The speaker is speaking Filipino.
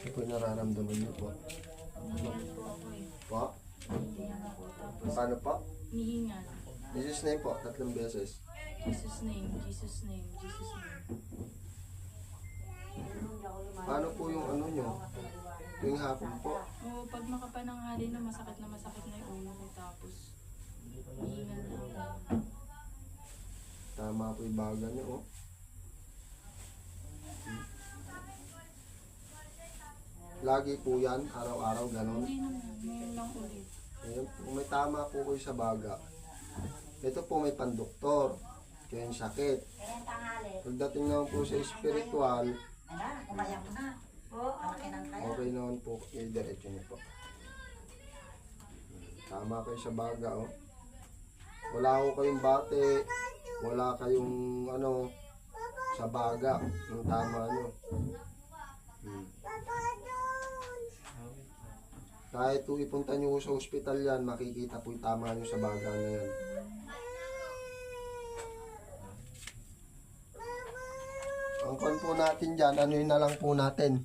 Ano po yung nararamdaman niyo po? Hinihingal po ako eh. Po? Hinihingal po. Tapos, Paano po? hinihingal. Jesus name po, 3 beses. Jesus name, Jesus name, Jesus name. Paano po yung ano nyo? Tuwing hapon po? O, pag makapananghali na masakit na yung ulo ko. Tapos, hinihingal na ako. Tama po yung baga nyo, oh. Lagi po yan, araw-araw, ganon. Hindi naman, ngayon lang ulit. Ayun, kung may tama po kayo sa baga, ito po may pandoktor, kaya yung sakit. Pagdating naman po sa spiritual, okay naman po, i-diretso niyo po. Tama kayo sa baga, oh. Wala ko kayong bate, wala kayong ano, sa baga, yung tama nyo. Kahit kung ipunta nyo sa ospital yan, makikita po yung tama nyo sa baga na yan. Ang kon po natin dyan, ano yun na lang po natin.